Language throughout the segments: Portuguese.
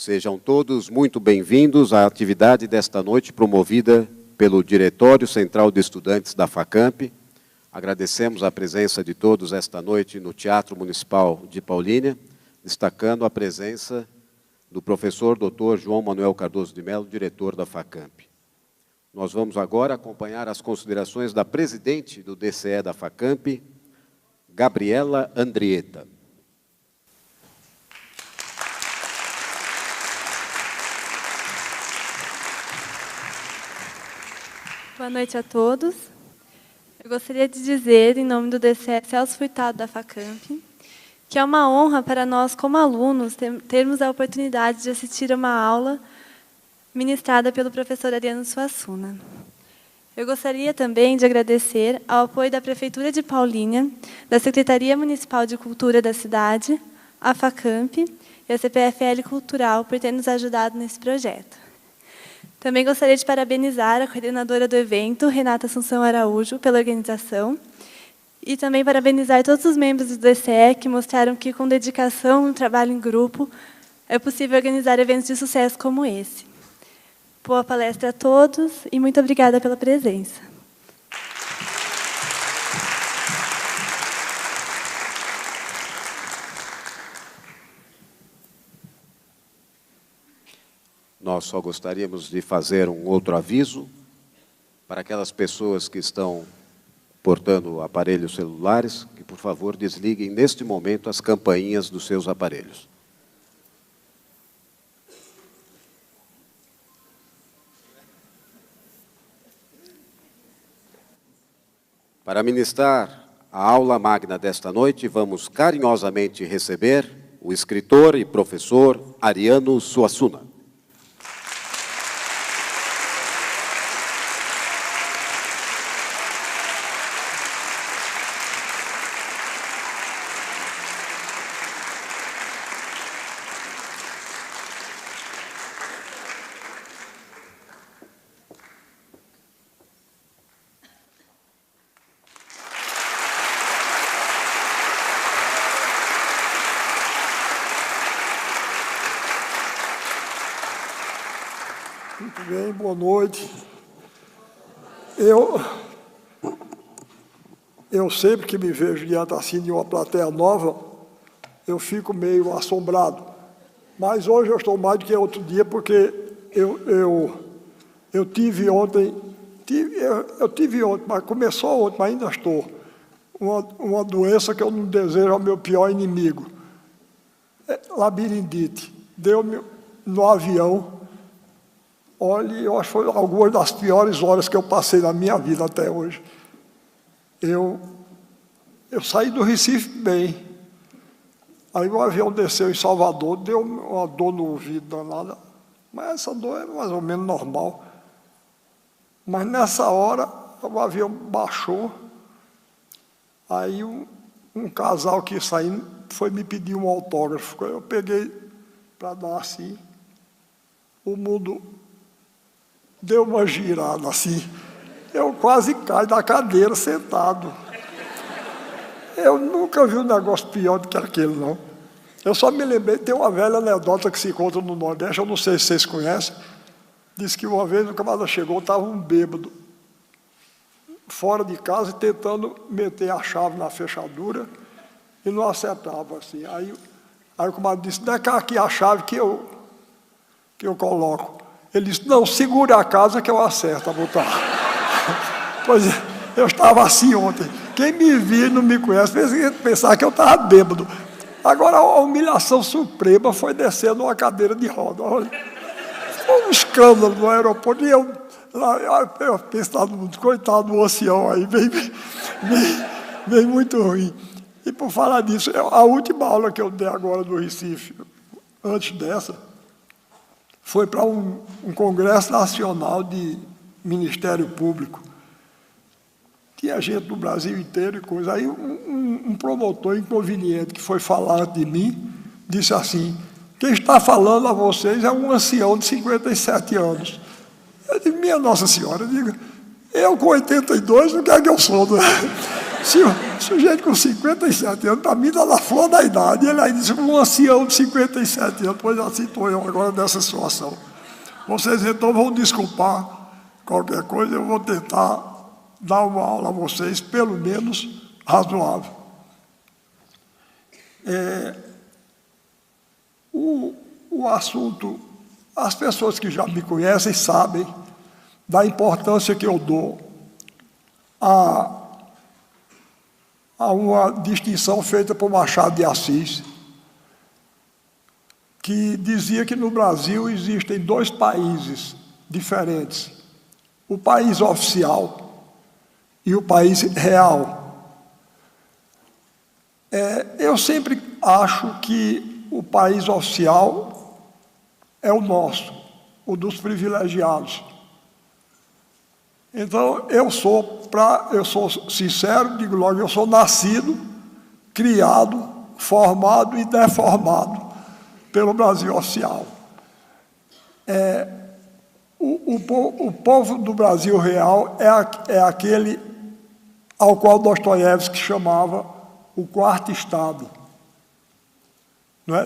Sejam todos muito bem-vindos à atividade desta noite promovida pelo Diretório Central de Estudantes da FACAMP. Agradecemos a presença de todos esta noite no Teatro Municipal de Paulínia, destacando a presença do professor Dr. João Manuel Cardoso de Mello, diretor da FACAMP. Nós vamos agora acompanhar as considerações da presidente do DCE da FACAMP, Gabriela Andrietta. Boa noite a todos. Eu gostaria de dizer, em nome do DCE Celso Furtado da FACAMP, que é uma honra para nós, como alunos, termos a oportunidade de assistir a uma aula ministrada pelo professor Ariano Suassuna. Eu gostaria também de agradecer ao apoio da Prefeitura de Paulínia, da Secretaria Municipal de Cultura da cidade, a FACAMP e a CPFL Cultural por ter nos ajudado nesse projeto. Também gostaria de parabenizar a coordenadora do evento, Renata Assunção Araújo, pela organização, e também parabenizar todos os membros do DCE que mostraram que, com dedicação e trabalho em grupo, é possível organizar eventos de sucesso como esse. Boa palestra a todos e muito obrigada pela presença. Nós só gostaríamos de fazer um outro aviso para aquelas pessoas que estão portando aparelhos celulares, que, por favor, desliguem neste momento as campainhas dos seus aparelhos. Para ministrar a aula magna desta noite, vamos carinhosamente receber o escritor e professor Ariano Suassuna. Muito bem, boa noite. Eu sempre que me vejo diante assim de uma plateia nova, eu fico meio assombrado. Mas hoje eu estou mais do que outro dia, porque eu tive ontem, mas começou ontem, mas ainda estou, uma doença que eu não desejo ao meu pior inimigo. Labirintite. Deu-me no avião. Olha, eu acho que foi algumas das piores horas que eu passei na minha vida até hoje. Eu saí do Recife bem. Aí o avião desceu em Salvador, deu uma dor no ouvido danada. Mas essa dor é mais ou menos normal. Mas nessa hora, o avião baixou. Aí um casal que saiu foi me pedir um autógrafo. Eu peguei para dar assim. O mundo deu uma girada assim, eu quase caí da cadeira sentado. Eu nunca vi um negócio pior do que aquele, não. Eu só me lembrei, tem uma velha anedota que se encontra no Nordeste, eu não sei se vocês conhecem, diz que uma vez o camarada chegou, estava um bêbado, fora de casa, tentando meter a chave na fechadura, e não acertava assim. Aí o camarada disse, não é aqui a chave que eu coloco. Ele disse, não, segura a casa que eu acerto a botar. Pois é, eu estava assim ontem. Quem me viu e não me conhece, pensar que eu estava bêbado. Agora, a humilhação suprema foi descer numa cadeira de roda. Olha, foi um escândalo no aeroporto. E eu pensava, coitado do ancião aí, bem muito ruim. E por falar disso, a última aula que eu dei agora do Recife, antes dessa, foi para um congresso nacional de Ministério Público. Tinha gente do Brasil inteiro e coisa. Aí um promotor inconveniente que foi falar de mim, disse assim, quem está falando a vocês é um ancião de 57 anos. Eu disse, minha Nossa Senhora, eu com 82, o que é que eu sou? sujeito com 57 anos, para mim está na flor da idade. Ele aí disse, um ancião de 57 anos, pois assim estou eu agora nessa situação. Vocês então vão desculpar qualquer coisa, eu vou tentar dar uma aula a vocês, pelo menos razoável. O assunto, as pessoas que já me conhecem sabem da importância que eu dou a uma distinção feita por Machado de Assis, que dizia que no Brasil existem dois países diferentes, o país oficial e o país real. Eu sempre acho que o país oficial é o nosso, o dos privilegiados. Então, eu sou sincero, digo logo, eu sou nascido, criado, formado e deformado pelo Brasil oficial. O povo do Brasil real é aquele ao qual Dostoiévski chamava o quarto estado.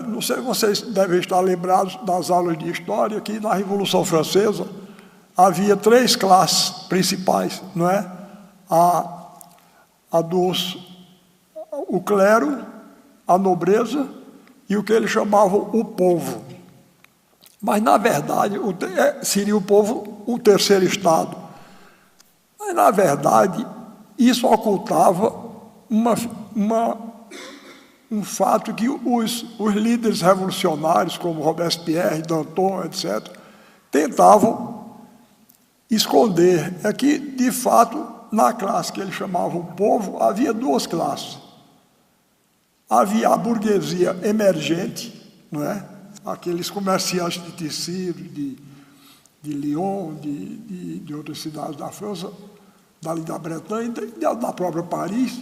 Não sei, vocês devem estar lembrados das aulas de história que na Revolução Francesa havia três classes principais, não é? O clero, a nobreza e o que eles chamavam o povo. Mas, na verdade, seria o povo o terceiro estado. Mas, na verdade, isso ocultava um fato que os líderes revolucionários, como Robespierre, Danton, etc., tentavam esconder. É que, de fato, na classe que eles chamavam povo, havia duas classes. Havia a burguesia emergente, não é? Aqueles comerciantes de tecido, de Lyon, de outras cidades da França, dali da Bretanha, da própria Paris.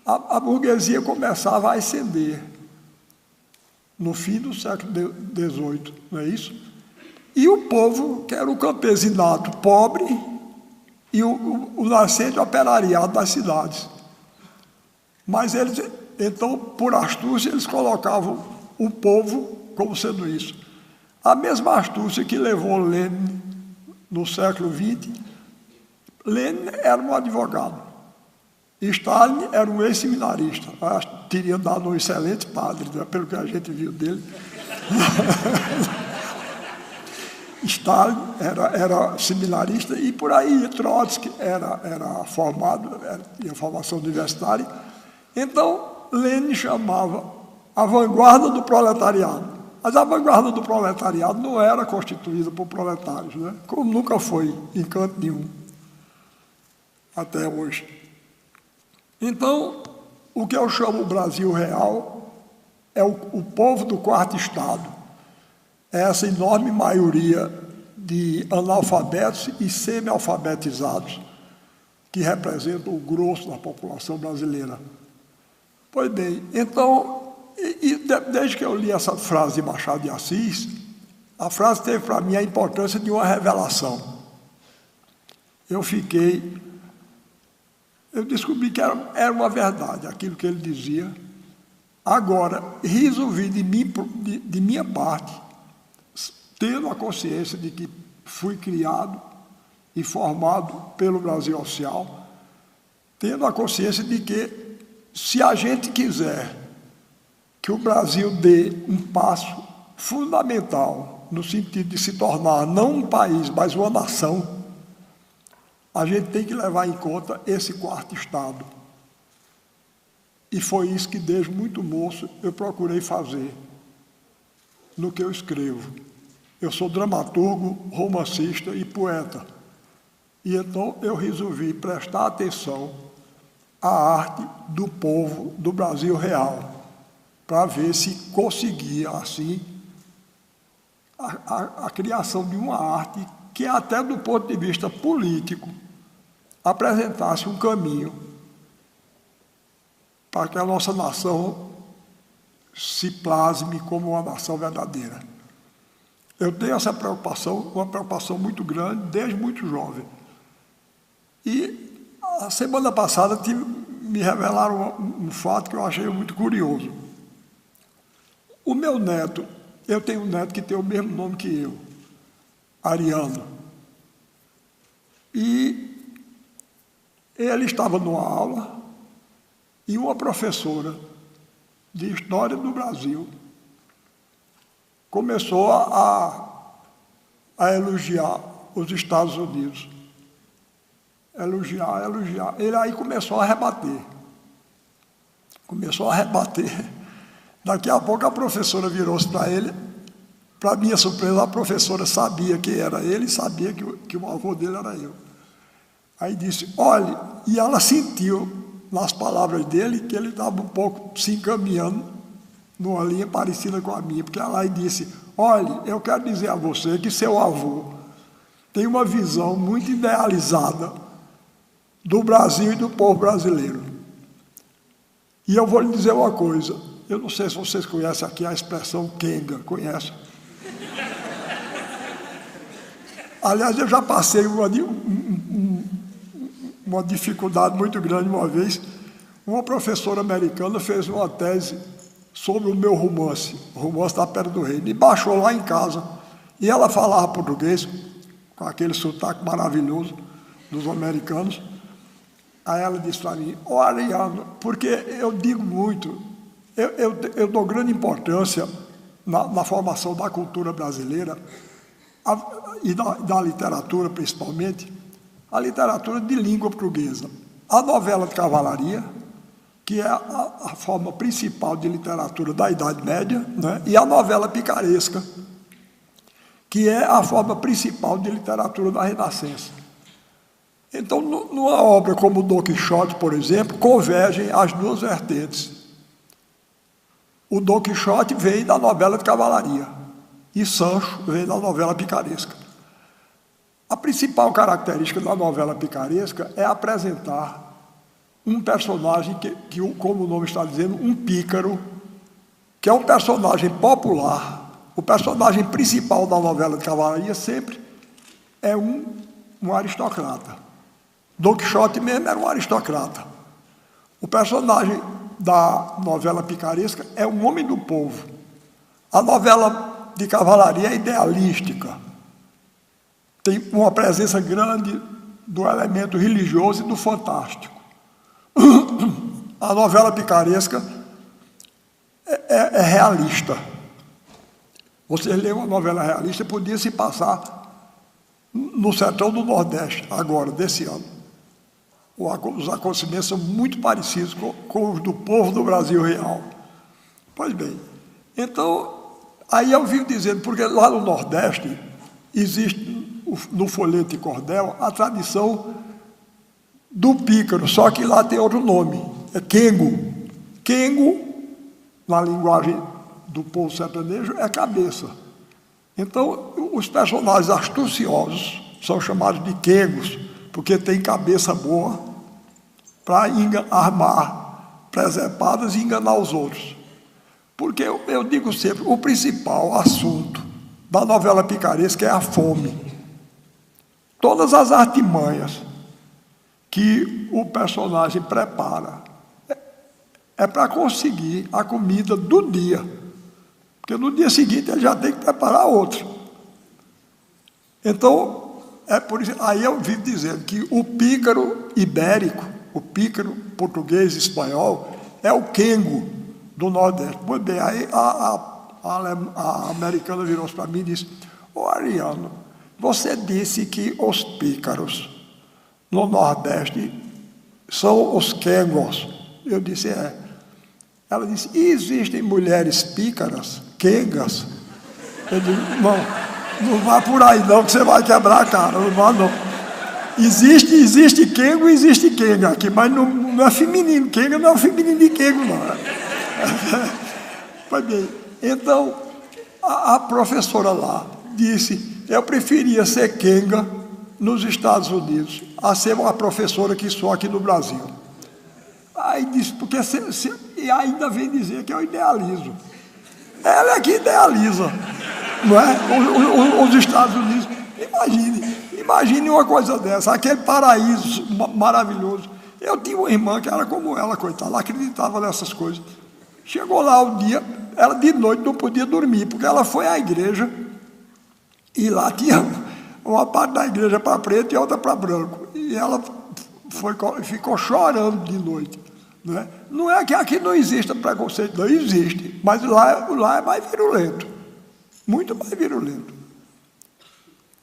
A burguesia começava a ascender no fim do século XVIII, não é isso? E o povo, que era o campesinato pobre e o nascente operariado das cidades. Mas eles, então, por astúcia, eles colocavam o povo como sendo isso. A mesma astúcia que levou Lenin no século XX. Lenin era um advogado. Stalin era um ex-seminarista. Teria dado um excelente padre, né, pelo que a gente viu dele. Stalin era seminarista e por aí Trotsky era formado, tinha formação universitária. Então, Lenin chamava a vanguarda do proletariado. Mas a vanguarda do proletariado não era constituída por proletários, né? Como nunca foi em canto nenhum, até hoje. Então, o que eu chamo o Brasil real é o povo do quarto estado. É essa enorme maioria de analfabetos e semi-alfabetizados que representam o grosso da população brasileira. Pois bem, então, desde que eu li essa frase de Machado de Assis, a frase teve para mim a importância de uma revelação. Eu descobri que era uma verdade, aquilo que ele dizia. Agora, resolvi de minha parte, tendo a consciência de que fui criado e formado pelo Brasil oficial, tendo a consciência de que, se a gente quiser que o Brasil dê um passo fundamental no sentido de se tornar não um país, mas uma nação, a gente tem que levar em conta esse quarto estado. E foi isso que, desde muito moço, eu procurei fazer no que eu escrevo. Eu sou dramaturgo, romancista e poeta. E então eu resolvi prestar atenção à arte do povo do Brasil real, para ver se conseguia, assim, a criação de uma arte que, até do ponto de vista político, apresentasse um caminho para que a nossa nação se plasme como uma nação verdadeira. Eu tenho essa preocupação, uma preocupação muito grande, desde muito jovem. E a semana passada me revelaram um fato que eu achei muito curioso. O meu neto, eu tenho um neto que tem o mesmo nome que eu, Ariano. E ele estava numa aula e uma professora de História do Brasil começou a elogiar os Estados Unidos. Elogiar. Ele aí começou a rebater. Daqui a pouco a professora virou-se para ele. Para minha surpresa, a professora sabia que era ele, sabia que o avô dele era eu. Aí disse, olhe, e ela sentiu nas palavras dele que ele estava um pouco se encaminhando numa linha parecida com a minha, porque ela disse, olhe, eu quero dizer a você que seu avô tem uma visão muito idealizada do Brasil e do povo brasileiro. E eu vou lhe dizer uma coisa, eu não sei se vocês conhecem aqui a expressão quenga, conhecem? Aliás, eu já passei uma dificuldade muito grande uma vez. Uma professora americana fez uma tese sobre o meu romance, o romance da Pedra do Rei, e baixou lá em casa. E ela falava português, com aquele sotaque maravilhoso dos americanos. Aí ela disse para mim, ô Ariano, porque eu digo muito, eu dou grande importância na formação da cultura brasileira e da literatura, principalmente, a literatura de língua portuguesa. A novela de cavalaria, que é a forma principal de literatura da Idade Média, né? E a novela picaresca, que é a forma principal de literatura da Renascença. Então, numa obra como Dom Quixote, por exemplo, convergem as duas vertentes. O Dom Quixote veio da novela de cavalaria e Sancho veio da novela picaresca. A principal característica da novela picaresca é apresentar um personagem que, como o nome está dizendo, um pícaro, que é um personagem popular. O personagem principal da novela de cavalaria sempre é um aristocrata. Dom Quixote mesmo era um aristocrata. O personagem da novela picaresca é um homem do povo. A novela de cavalaria é idealística. Tem uma presença grande do elemento religioso e do fantástico. A novela picaresca é realista. Você lê uma novela realista, podia se passar no sertão do Nordeste, agora, desse ano. Os acontecimentos são muito parecidos com os do povo do Brasil real. Pois bem, então, aí eu vivo dizendo, porque lá no Nordeste existe, no folheto de cordel, a tradição do pícaro, só que lá tem outro nome, é quengo. Quengo, na linguagem do povo sertanejo, é cabeça. Então, os personagens astuciosos são chamados de quengos, porque tem cabeça boa para armar presepadas e enganar os outros. Porque eu digo sempre, o principal assunto da novela picaresca é a fome. Todas as artimanhas que o personagem prepara é para conseguir a comida do dia. Porque no dia seguinte ele já tem que preparar outra. Então, é por isso, aí eu vivo dizendo que o pícaro ibérico, o pícaro português e espanhol, é o quengo do Nordeste. Pois bem, aí a americana virou para mim e disse, ô Ariano, você disse que os pícaros no Nordeste são os quengos. Eu disse, é. Ela disse, e existem mulheres pícaras, quengas? Eu disse, não vá por aí não, que você vai quebrar a cara, não vá não. Existe quengo e existe quenga aqui, mas não é feminino, quenga não é feminino de quengo, não. Pois bem, então, a professora lá disse, eu preferia ser quenga nos Estados Unidos, a ser uma professora que sou aqui no Brasil. Aí disse, porque e ainda vem dizer que eu idealizo. Ela é que idealiza, não é? Os Estados Unidos. Imagine uma coisa dessa, aquele paraíso maravilhoso. Eu tinha uma irmã que era como ela, coitada, ela acreditava nessas coisas. Chegou lá um dia, ela de noite não podia dormir, porque ela foi à igreja e lá tinha uma parte da igreja para preto e outra para branco. E ela ficou chorando de noite. Né? Não é que aqui não exista preconceito, não existe, mas lá é mais virulento, muito mais virulento.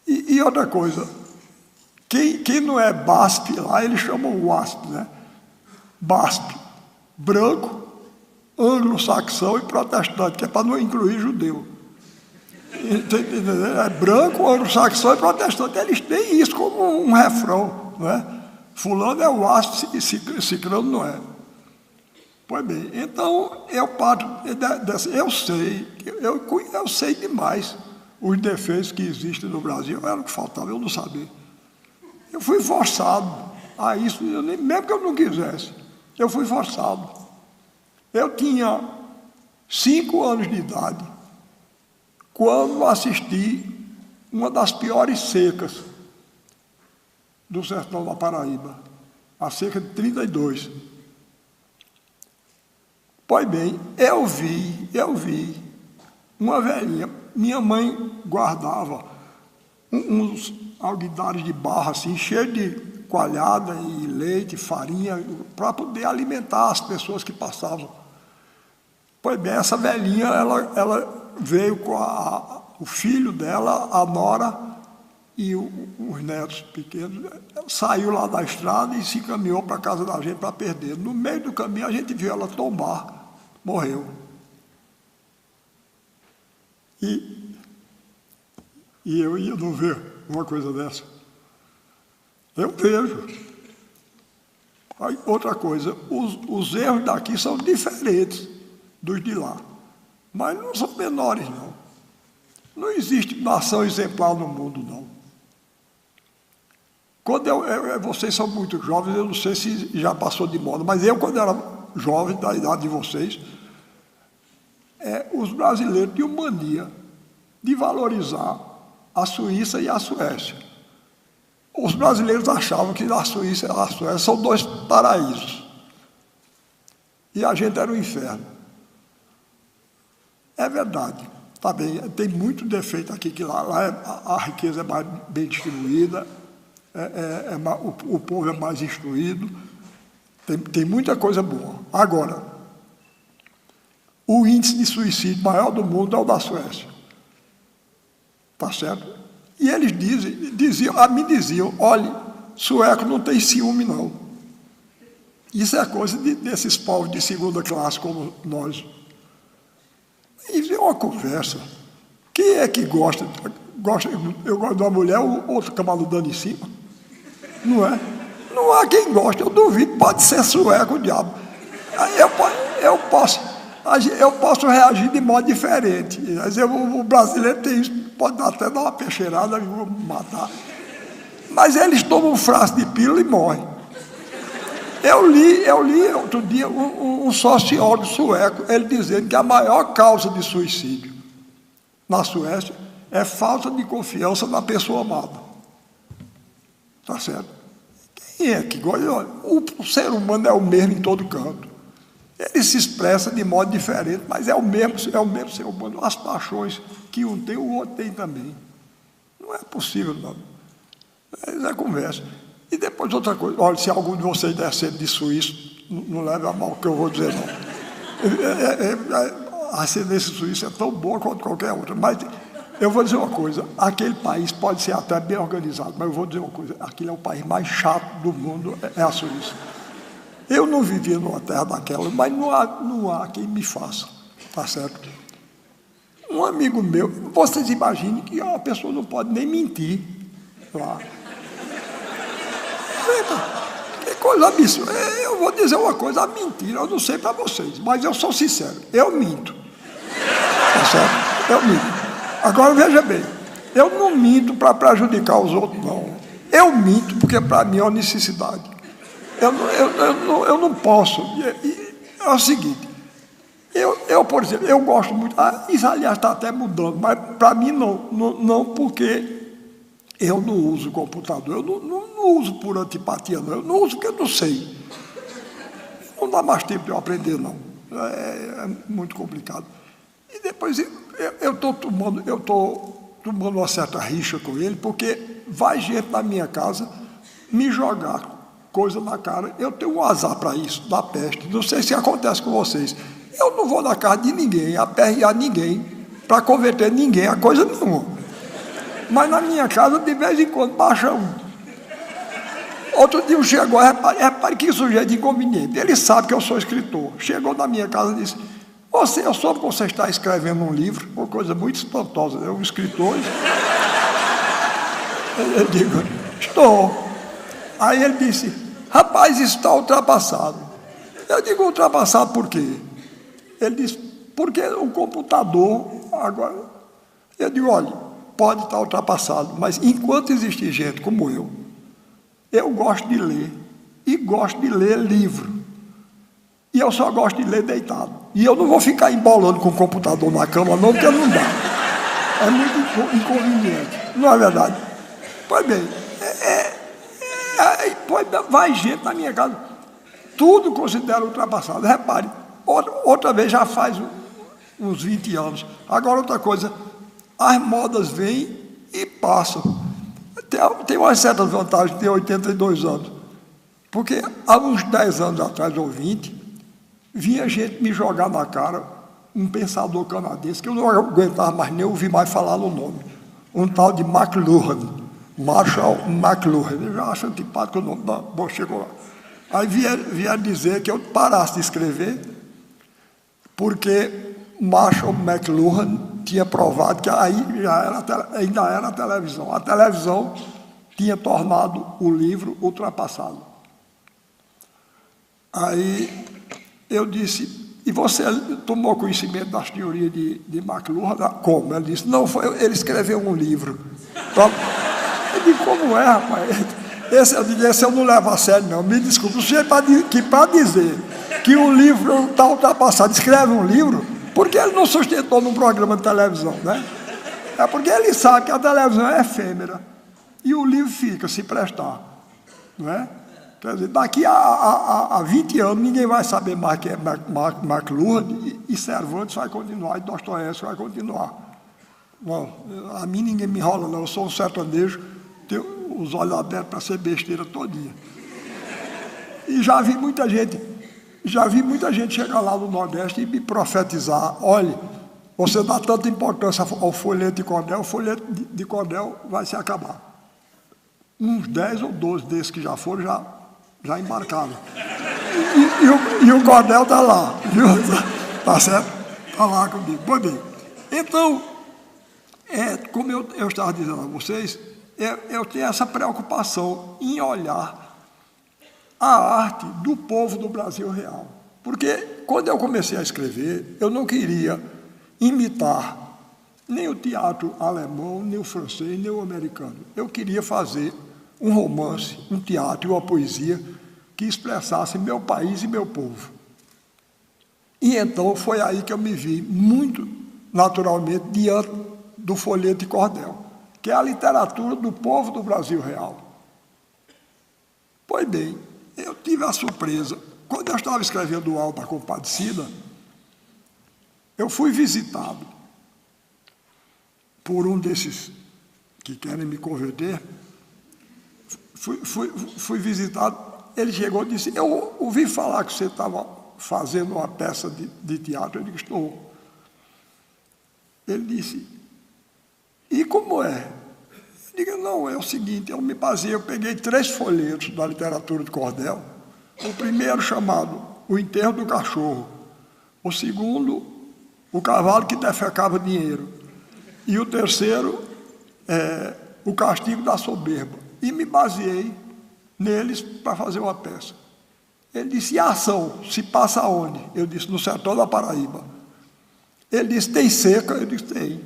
E outra coisa, quem não é BASP lá, eles chamam WASP, né? BASP, branco, anglo-saxão e protestante, que é para não incluir judeu. É branco, anglo-saxão e protestante. Eles têm isso como um refrão, não é? Fulano é o WASP, ciclano não é. Pois bem, então eu parto eu sei demais os defeitos que existem no Brasil. Era o que faltava, eu não sabia. Eu fui forçado a isso, mesmo que eu não quisesse, eu fui forçado. Eu tinha 5 anos de idade quando assisti uma das piores secas do sertão da Paraíba, a seca de 32. Pois bem, eu vi uma velhinha. Minha mãe guardava uns alguidares de barro assim, cheio de coalhada e leite, farinha, para poder alimentar as pessoas que passavam. Pois bem, essa velhinha, ela veio com o filho dela, a nora e os netos pequenos, saiu lá da estrada e se encaminhou para a casa da gente para perder. No meio do caminho, a gente viu ela tombar, morreu. E eu ia não ver uma coisa dessa. Eu vejo. Aí, outra coisa, os erros daqui são diferentes dos de lá, mas não são menores, não. Não existe nação exemplar no mundo, não. Quando vocês são muito jovens, eu não sei se já passou de moda, mas eu, quando era jovem, da idade de vocês, os brasileiros tinham mania de valorizar a Suíça e a Suécia. Os brasileiros achavam que a Suíça e a Suécia são 2 paraísos. E a gente era um inferno. É verdade. Tá bem, tem muito defeito aqui, que lá a riqueza é mais bem distribuída, o povo é mais instruído, tem muita coisa boa. Agora, o índice de suicídio maior do mundo é o da Suécia. Tá certo? E eles me diziam, olha, sueco não tem ciúme, não. Isso é coisa desses povos de segunda classe como nós. E é uma conversa. Quem é que gosta? Eu gosto de uma mulher, o outro cavalo dando em cima. Não é? Não há quem goste, eu duvido, pode ser sueco o diabo. Eu posso reagir de modo diferente. O brasileiro tem isso, pode até dar uma peixeirada e vou matar. Mas eles tomam um frasco de pílula e morrem. Eu li outro dia um sociólogo sueco, ele dizendo que a maior causa de suicídio na Suécia é falta de confiança na pessoa amada. Tá certo? Quem é que gosta? O ser humano é o mesmo em todo canto. Ele se expressa de modo diferente, mas é o mesmo ser humano. As paixões que um tem, o outro tem também. Não é possível, não. Isso é conversa. E depois outra coisa, olha, se algum de vocês der sede de suíço, não leve a mal o que eu vou dizer, não. A ascendência suíça é tão boa quanto qualquer outra, mas eu vou dizer uma coisa, aquele país pode ser até bem organizado, mas eu vou dizer uma coisa, aquele é o país mais chato do mundo, é a Suíça. Eu não vivia numa terra daquela, mas não há quem me faça, tá certo? Um amigo meu, vocês imaginem que a pessoa não pode nem mentir lá. Que coisa absurda. Eu vou dizer uma coisa, a mentira, eu não sei para vocês, mas eu sou sincero, eu minto. Tá certo? Eu minto. Agora veja bem, eu não minto para prejudicar os outros, não. Eu minto porque para mim é uma necessidade. Eu não posso. É o seguinte, por exemplo, eu gosto muito, isso aliás está até mudando, mas para mim não porque Eu não uso computador, eu não uso por antipatia, não. Eu não uso porque eu não sei. Não dá mais tempo de eu aprender, não. É muito complicado. E depois eu estou tomando uma certa rixa com ele, porque vai gente na minha casa me jogar coisa na cara. Eu tenho um azar para isso, da peste. Não sei se acontece com vocês. Eu não vou na casa de ninguém, aperrear ninguém, para converter ninguém a coisa nenhuma. Mas na minha casa, de vez em quando, baixa um. Outro dia chegou, repare que sujeito inconveniente. Ele sabe que eu sou escritor. Chegou na minha casa e disse: eu soube que você está escrevendo um livro, uma coisa muito espantosa. Eu, um escritor. Eu digo: estou. Aí ele disse: rapaz, isso está ultrapassado. Eu digo: ultrapassado por quê? Ele disse: porque o computador agora. Eu digo: olha, pode estar ultrapassado, mas enquanto existir gente como eu gosto de ler, e gosto de ler livro. E eu só gosto de ler deitado. E eu não vou ficar embolando com o computador na cama, não, porque não dá. É muito inconveniente, não é verdade? Pois bem, vai gente na minha casa, tudo considera ultrapassado. Repare, outra vez já faz uns 20 anos. Agora outra coisa, as modas vêm e passam. Tem uma certa vantagem de ter 82 anos, porque há uns 10 anos atrás, ou 20, vinha gente me jogar na cara, um pensador canadense, que eu não aguentava mais nem ouvir mais falar no nome, um tal de McLuhan, Marshall McLuhan. Eu já acho antipático o nome. Bom, chegou lá. Aí vieram dizer que eu parasse de escrever, porque Marshall McLuhan tinha provado que aí ainda era a televisão. A televisão tinha tornado o livro ultrapassado. Aí eu disse: e você tomou conhecimento das teorias de McLuhan? Como? Ele disse: não, ele escreveu um livro. Eu disse: como é, rapaz? Esse eu não levo a sério, não. Me desculpe, o senhor para dizer que o livro está ultrapassado, escreve um livro, porque ele não sustentou num programa de televisão, né? É porque ele sabe que a televisão é efêmera e o livro fica, se prestar, não é? Quer dizer, daqui a 20 anos ninguém vai saber mais quem é McLuhan, e Cervantes vai continuar, e Dostoiévski vai continuar. Bom, a mim ninguém me enrola, não. Eu sou um sertanejo, tenho os olhos abertos para ser besteira todinha. E já vi muita gente chegar lá no Nordeste e me profetizar: olha, você dá tanta importância ao folheto de cordel, o folheto de cordel vai se acabar. Uns 10 ou 12 desses que já foram, já embarcaram. E o cordel está lá, viu? Tá certo? Está lá comigo. Bom, bem, então, como eu estava dizendo a vocês, eu tenho essa preocupação em olhar a arte do povo do Brasil real. Porque quando eu comecei a escrever, eu não queria imitar nem o teatro alemão, nem o francês, nem o americano. Eu queria fazer um romance, um teatro e uma poesia que expressasse meu país e meu povo. E então foi aí que eu me vi muito naturalmente diante do folheto de cordel, que é a literatura do povo do Brasil real. Pois bem, eu tive a surpresa, quando eu estava escrevendo o Alto da Compadecida, eu fui visitado por um desses que querem me converter. Fui visitado, ele chegou e disse: eu ouvi falar que você estava fazendo uma peça de teatro. Eu disse: estou. Ele disse: e como é? Eu digo: não, é o seguinte, eu peguei 3 folhetos da literatura de cordel. O primeiro chamado O Enterro do Cachorro, o segundo, O Cavalo que Defecava Dinheiro, e o terceiro, O Castigo da Soberba. E me baseei neles para fazer uma peça. Ele disse: e a ação se passa aonde? Eu disse: no sertão da Paraíba. Ele disse: tem seca? Eu disse: tem.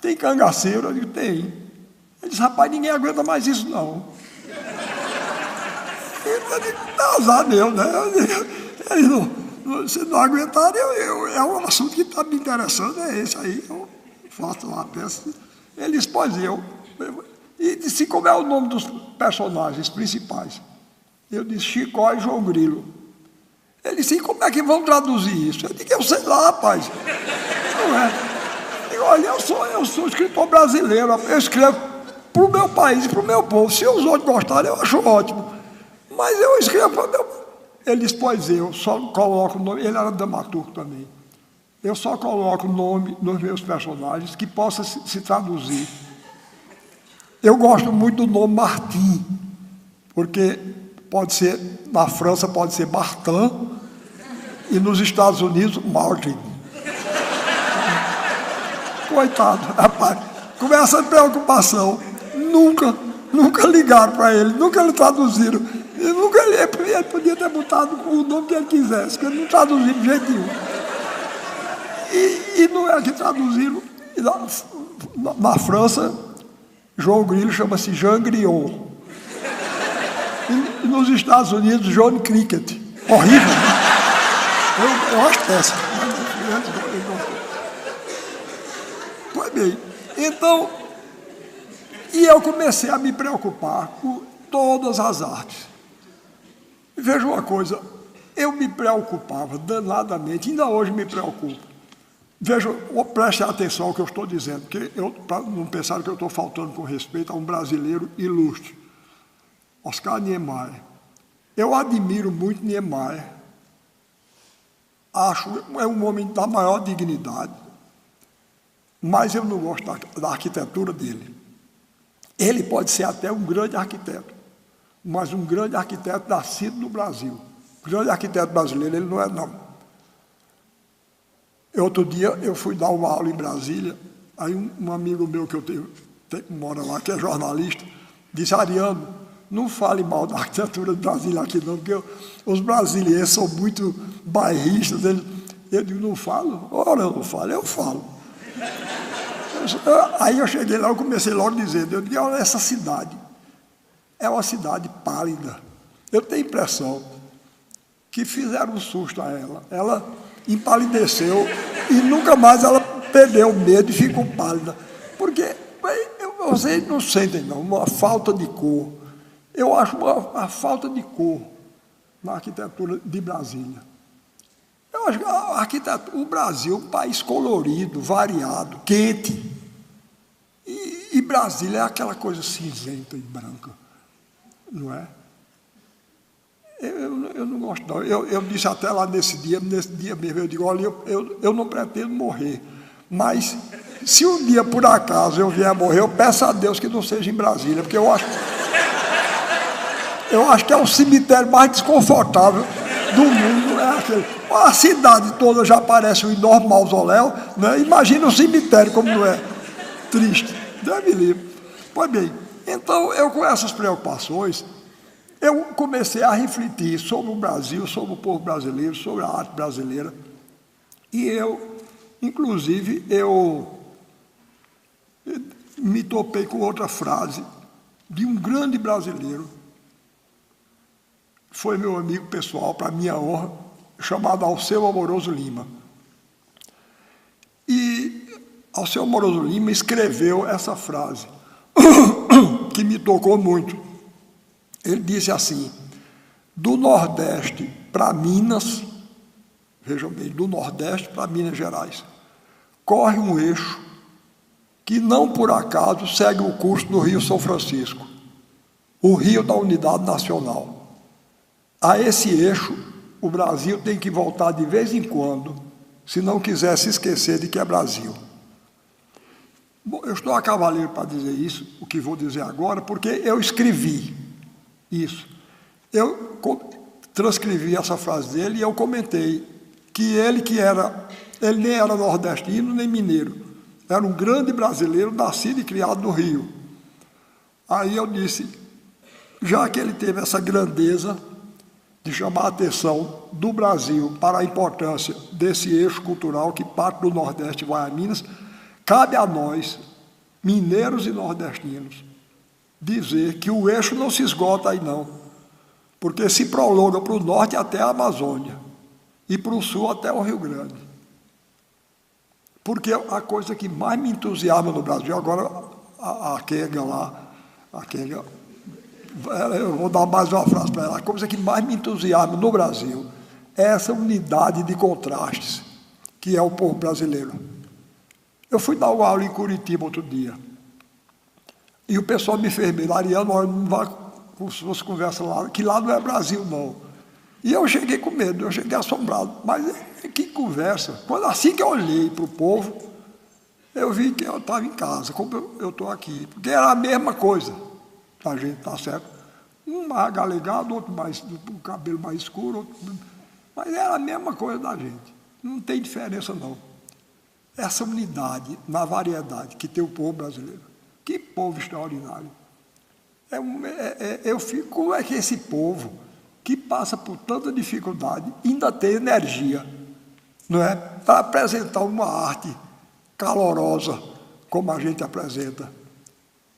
Tem cangaceiro? Eu disse: tem. Ele disse: rapaz, ninguém aguenta mais isso, não. Eu disse: não, azar meu, né? Ele não, se não aguentar, é um assunto que está me interessando, é esse aí. Eu faço uma peça. Ele disse: pois E disse como é o nome dos personagens principais. Eu disse Chicó e João Grilo. Ele disse, como é que vão traduzir isso? Eu disse, eu sei lá, rapaz. Não é? Eu, olha, eu sou escritor brasileiro, eu escrevo para o meu país e para o meu povo. Se os outros gostarem, eu acho ótimo. Mas eu escrevo para o meu... Ele disse, pois eu só coloco o nome, ele era dramaturgo também. Eu só coloco o nome nos meus personagens que possa se traduzir. Eu gosto muito do nome Martim, porque pode ser, na França pode ser Martin, e nos Estados Unidos, Martin. Coitado, rapaz, com essa preocupação, nunca ligaram para ele, nunca lhe traduziram. Ele podia ter botado o nome que ele quisesse, que ele não traduziu de jeito nenhum. E não é que traduziram. Na França, João Grilo chama-se Jean Griot. E nos Estados Unidos, John Cricket. Horrível, né? Eu acho péssimo. Pois bem, então, e eu comecei a me preocupar com todas as artes. Veja uma coisa, eu me preocupava danadamente, ainda hoje me preocupo. Veja, preste atenção ao que eu estou dizendo, para não pensar que eu estou faltando com respeito a um brasileiro ilustre, Oscar Niemeyer. Eu admiro muito Niemeyer, acho é um homem da maior dignidade, mas eu não gosto da arquitetura dele. Ele pode ser até um grande arquiteto, mas um grande arquiteto nascido no Brasil. Grande arquiteto brasileiro ele não é, não. Outro dia eu fui dar uma aula em Brasília, aí um amigo meu que mora lá, que é jornalista, disse, Ariano, não fale mal da arquitetura de Brasília aqui não, porque os brasileiros são muito bairristas. Eu digo, não falo? Ora, eu não falo, eu falo. Aí eu cheguei lá, eu comecei logo dizendo, eu digo, olha, essa cidade é uma cidade pálida. Eu tenho a impressão que fizeram um susto a ela. Ela empalideceu e nunca mais ela perdeu o medo e ficou pálida. Porque vocês não sentem, não, uma falta de cor. Eu acho uma falta de cor na arquitetura de Brasília. Eu acho que o Brasil é um país colorido, variado, quente. E Brasília é aquela coisa cinzenta e branca. Não é? Eu não gosto, não. Eu disse até lá nesse dia mesmo, eu digo, olha, eu não pretendo morrer, mas se um dia, por acaso, eu vier a morrer, eu peço a Deus que não seja em Brasília, porque eu acho que é o cemitério mais desconfortável do mundo, é aquele. A cidade toda já parece um enorme mausoléu, né? Imagina o cemitério como não é triste. Deus me livre. Pois bem, então eu com essas preocupações, eu comecei a refletir sobre o Brasil, sobre o povo brasileiro, sobre a arte brasileira. E inclusive, eu me topei com outra frase de um grande brasileiro, foi meu amigo pessoal, para minha honra, chamado Alceu Amoroso Lima. E Alceu Amoroso Lima escreveu essa frase, que me tocou muito. Ele disse assim, do Nordeste para Minas, vejam bem, do Nordeste para Minas Gerais, corre um eixo que não por acaso segue o curso do Rio São Francisco, o rio da unidade nacional. A esse eixo, o Brasil tem que voltar de vez em quando, se não quiser se esquecer de que é Brasil. Bom, eu estou a cavaleiro para dizer isso, o que vou dizer agora, porque eu escrevi isso. Eu transcrevi essa frase dele e eu comentei que ele nem era nordestino nem mineiro, era um grande brasileiro nascido e criado no Rio. Aí eu disse, já que ele teve essa grandeza de chamar a atenção do Brasil para a importância desse eixo cultural que parte do Nordeste e vai a Minas, cabe a nós, mineiros e nordestinos, dizer que o eixo não se esgota aí não, porque se prolonga para o norte até a Amazônia e para o sul até o Rio Grande. Porque a coisa que mais me entusiasma no Brasil, agora a Kenga lá, a Kenga, eu vou dar mais uma frase para ela, a coisa que mais me entusiasma no Brasil é essa unidade de contrastes, que é o povo brasileiro. Eu fui dar uma aula em Curitiba outro dia, e o pessoal me fez medo, Ariano, não vai com suas conversas lá, que lá não é Brasil, não. E eu cheguei com medo, eu cheguei assombrado, mas que conversa. Assim que eu olhei para o povo, eu vi que eu estava em casa, como eu estou aqui, porque era a mesma coisa, a gente, tá certo? Um mais galegado, outro mais, com o cabelo mais escuro, outro, mas era a mesma coisa da gente, não tem diferença não. Essa unidade, na variedade que tem o povo brasileiro, que povo extraordinário. Eu fico, como é que esse povo, que passa por tanta dificuldade, ainda tem energia, não é? Para apresentar uma arte calorosa, como a gente apresenta.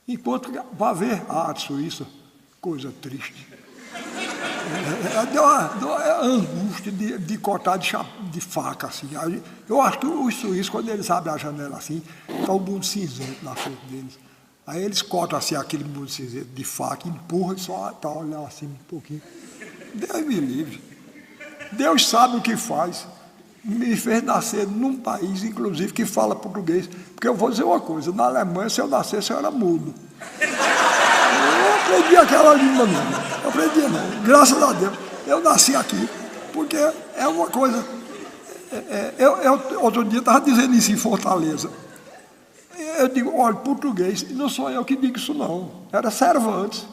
Enquanto vai ver a arte suíça, coisa triste. Deu uma angústia de cortar de faca, assim. Eu acho que os suíços, quando eles abrem a janela assim, está um mundo cinzento na frente deles. Aí eles cortam assim aquele mundo cinzento de faca, empurram e só para olhar assim um pouquinho. Deus me livre. Deus sabe o que faz. Me fez nascer num país, inclusive, que fala português. Porque eu vou dizer uma coisa, na Alemanha, se eu nascesse, eu era mudo. Eu não aprendi aquela língua, não. Eu aprendi, não. Graças a Deus. Eu nasci aqui, porque é uma coisa... outro dia estava dizendo isso em Fortaleza. Eu digo, olha, português, não sou eu que digo isso, não. Era Cervantes,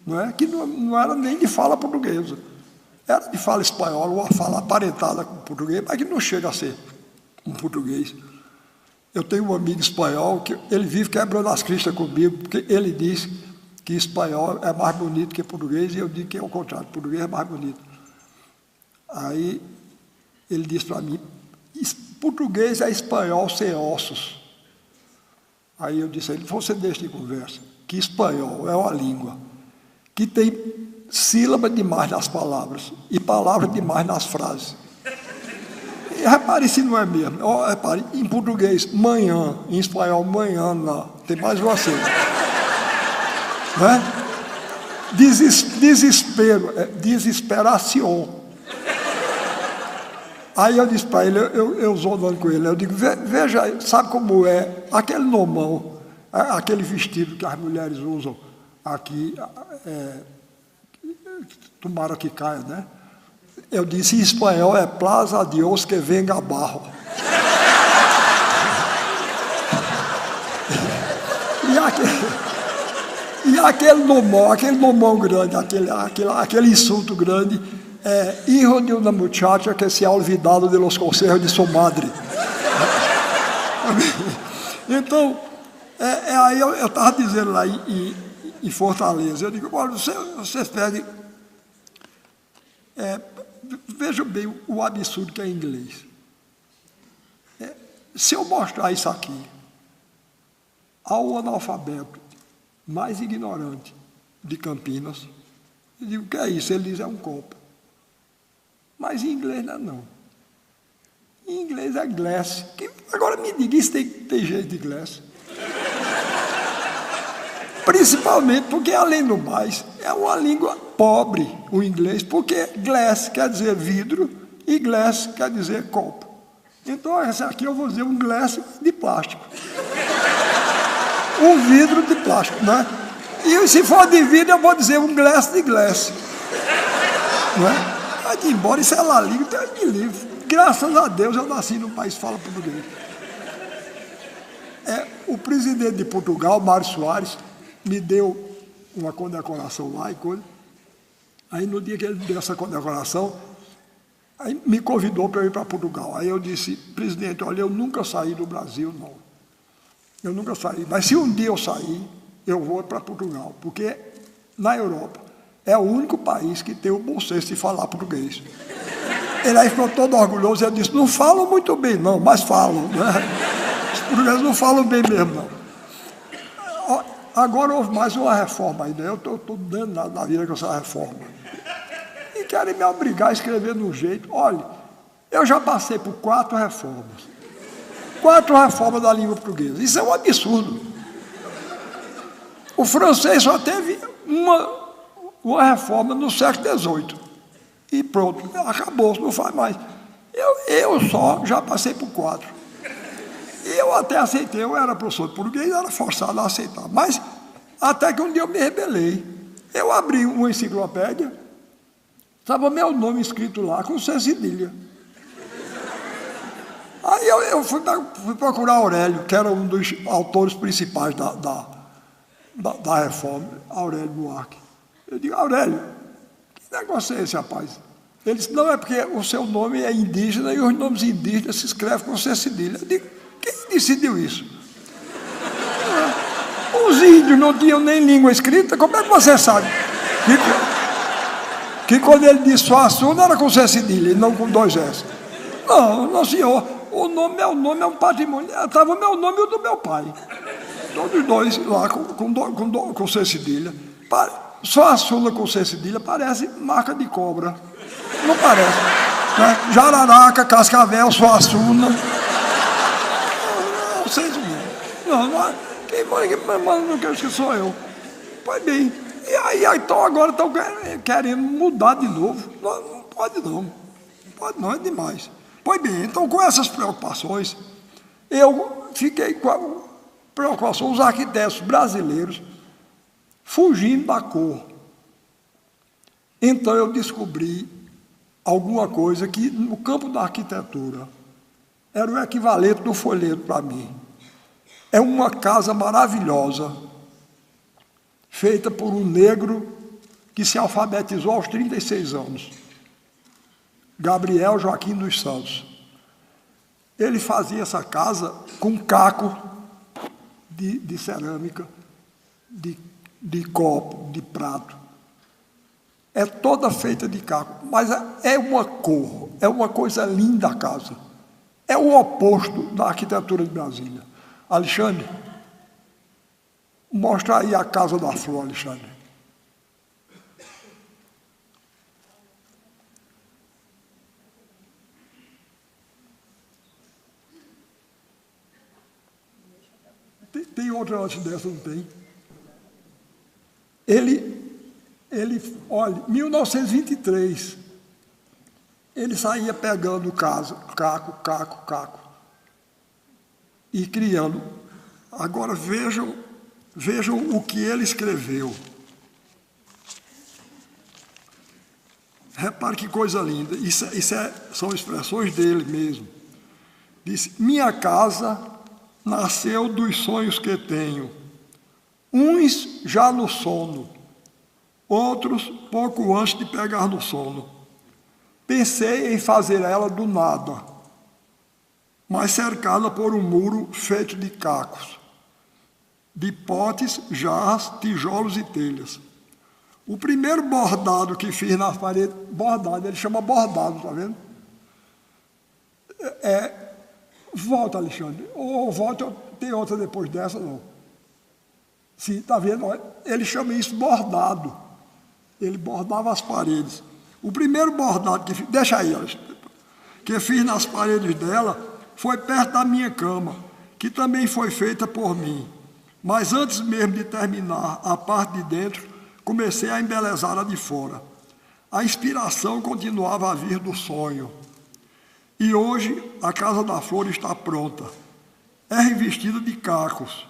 não é? Que não era nem de fala portuguesa. Era de fala espanhola, uma fala aparentada com português, mas que não chega a ser um português. Eu tenho um amigo espanhol que ele vive quebrando as cristas comigo, porque ele diz que espanhol é mais bonito que português, e eu digo que é o contrário, português é mais bonito. Aí ele disse para mim, português é espanhol sem ossos. Aí eu disse a ele, você deixa de conversa, que espanhol é uma língua que tem sílaba demais nas palavras e palavras demais nas frases. E repare se não é mesmo. Repare, em português, manhã, em espanhol, manhã, não. Tem mais uma sílaba. Né? Desespero, desesperação. Aí eu disse para ele, eu zonando com ele, eu digo, veja, sabe como é aquele nomão, aquele vestido que as mulheres usam aqui, tomara que caia, né? Eu disse, em espanhol é Plaza Dios que venga abajo. E aquele nomão grande, aquele insulto grande, hijo de una muchacha que se ha olvidado de los consejos de su madre. Então, aí eu estava dizendo lá em Fortaleza, eu digo, olha, vocês pedem, vejam bem o absurdo que é inglês. Se eu mostrar isso aqui ao analfabeto mais ignorante de Campinas, eu digo, o que é isso? Ele diz, é um copo. Mas em inglês não é não. Em inglês é glass. Agora me diga, isso tem jeito de glass. Principalmente porque, além do mais, é uma língua pobre, o inglês, porque glass quer dizer vidro e glass quer dizer copo. Então, esse aqui eu vou dizer um glass de plástico. Um vidro de plástico, né? E se for de vidro, eu vou dizer um glass de glass. Não é? Vai embora, isso é lá língua, Deus me livre. Graças a Deus eu nasci num país que fala português. O presidente de Portugal, Mário Soares, me deu uma condecoração lá e coisa. Aí no dia que ele me deu essa condecoração, aí me convidou para ir para Portugal. Aí eu disse, presidente, olha, eu nunca saí do Brasil, não. Eu nunca saí. Mas se um dia eu sair, eu vou para Portugal, porque na Europa é o único país que tem o bom senso de falar português. Ele aí ficou todo orgulhoso e disse, não falam muito bem não, mas falam, né? Os portugueses não falam bem mesmo, não. Agora houve mais uma reforma ainda, eu estou dando na vida com essa reforma. E querem me obrigar a escrever de um jeito. Olha, eu já passei por 4 reformas. 4 reformas da língua portuguesa. Isso é um absurdo. O francês só teve uma reforma no século XVIII. E pronto, acabou, não faz mais. Eu só já passei por 4. E eu até aceitei, eu era professor de português, era forçado a aceitar. Mas até que um dia eu me rebelei. Eu abri uma enciclopédia, estava meu nome escrito lá, com C cedilha. Aí eu fui procurar Aurélio, que era um dos autores principais da reforma, Aurélio Buarque. Eu digo, Aurélio, que negócio é esse, rapaz? Ele disse, não, é porque o seu nome é indígena e os nomes indígenas se escrevem com C cedilha. Eu digo, quem decidiu isso? Os índios não tinham nem língua escrita, como é que você sabe? Que quando ele disse Suaçu, não era com C cedilha, e não com 2 S. Não, senhor, meu nome é um patrimônio. Estava meu nome e o do meu pai. Todos 2 lá com C cedilha. Suaçuna com C cedilha parece marca de cobra. Não parece. Né? Jararaca, Cascavel, Suaçuna. Não sei se não. Quem manda não quer que sou eu. Pois bem. E aí então agora estão querendo mudar de novo. Não pode não. Não pode não, é demais. Pois bem, então com essas preocupações, eu fiquei com a preocupação, os arquitetos brasileiros fugindo da cor. Então eu descobri alguma coisa que no campo da arquitetura era o equivalente do folheto para mim. É uma casa maravilhosa, feita por um negro que se alfabetizou aos 36 anos. Gabriel Joaquim dos Santos. Ele fazia essa casa com caco de cerâmica, de copo, de prato. É toda feita de caco, mas é uma cor, é uma coisa linda a casa. É o oposto da arquitetura de Brasília. Alexandre, mostra aí a Casa da Flor, Alexandre. Tem outra antes dessa, não tem? Olha, 1923, ele saía pegando caco, e criando. Agora vejam o que ele escreveu. Repare que coisa linda. São expressões dele mesmo. Disse, minha casa nasceu dos sonhos que tenho, uns já no sono, outros pouco antes de pegar no sono. Pensei em fazer ela do nada, mas cercada por um muro feito de cacos, de potes, jarras, tijolos e telhas. O primeiro bordado que fiz nas paredes, bordado, ele chama bordado, está vendo? Volta, Alexandre. Ou volta, tem outra depois dessa, não. Sim, está vendo? Ele chama isso bordado. Ele bordava as paredes. O primeiro bordado que fiz, deixa aí, Alexandre, que fiz nas paredes dela foi perto da minha cama, que também foi feita por mim. Mas antes mesmo de terminar a parte de dentro, comecei a embelezar a de fora. A inspiração continuava a vir do sonho. E hoje a Casa da Flor está pronta. É revestida de cacos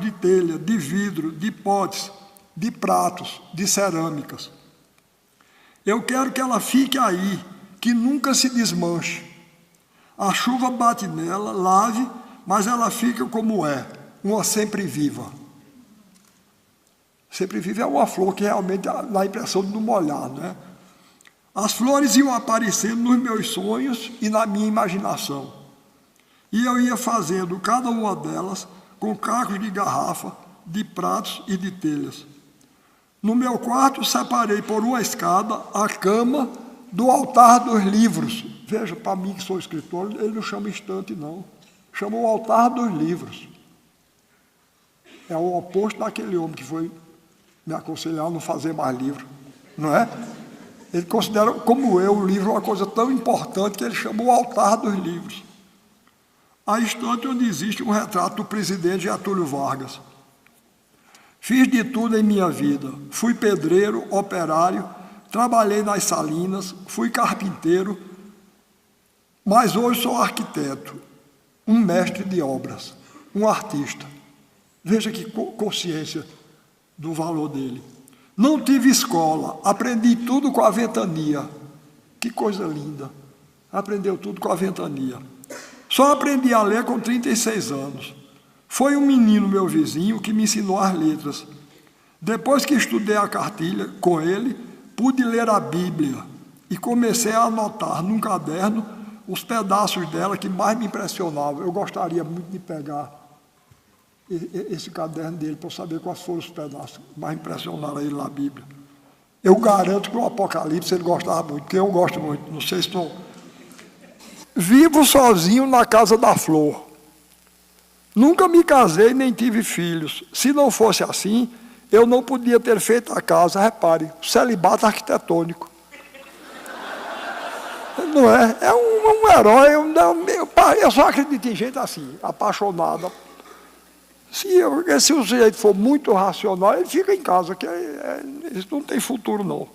de telha, de vidro, de potes, de pratos, de cerâmicas. Eu quero que ela fique aí, que nunca se desmanche. A chuva bate nela, lave, mas ela fica como é, uma sempre viva. Sempre viva é uma flor que realmente dá a impressão de não molhar, né? As flores iam aparecendo nos meus sonhos e na minha imaginação. E eu ia fazendo cada uma delas com cacos de garrafa, de pratos e de telhas. No meu quarto, separei por uma escada a cama do altar dos livros. Veja, para mim que sou escritor, ele não chama estante, não. Chama o altar dos livros. É o oposto daquele homem que foi me aconselhar a não fazer mais livro, não é? Ele considera, como eu, o livro uma coisa tão importante que ele chamou o altar dos livros. A estante onde existe um retrato do presidente Getúlio Vargas. Fiz de tudo em minha vida. Fui pedreiro, operário, trabalhei nas salinas, fui carpinteiro, mas hoje sou arquiteto, um mestre de obras, um artista. Veja que consciência do valor dele. Não tive escola, aprendi tudo com a ventania. Que coisa linda. Aprendeu tudo com a ventania. Só aprendi a ler com 36 anos. Foi um menino, meu vizinho, que me ensinou as letras. Depois que estudei a cartilha com ele, pude ler a Bíblia e comecei a anotar num caderno os pedaços dela que mais me impressionavam. Eu gostaria muito de pegar esse caderno dele para eu saber quais foram os pedaços que mais impressionaram ele na Bíblia. Eu garanto que o Apocalipse ele gostava muito, porque eu gosto muito, não sei se estou... Vivo sozinho na casa da flor. Nunca me casei nem tive filhos. Se não fosse assim, eu não podia ter feito a casa, repare, celibato arquitetônico. Não é? É um herói, eu só acredito em gente assim, apaixonada. Se o sujeito for muito racional, ele fica em casa, que isso não tem futuro, não.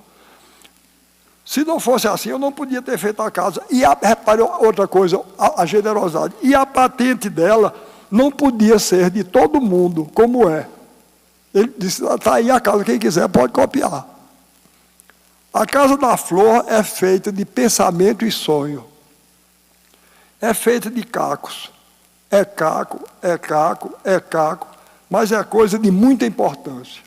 Se não fosse assim, eu não podia ter feito a casa. E, repare outra coisa, a generosidade. E a patente dela não podia ser de todo mundo, como é. Ele disse, está aí a casa, quem quiser pode copiar. A casa da flor é feita de pensamento e sonho. É feita de cacos. É caco, mas é coisa de muita importância.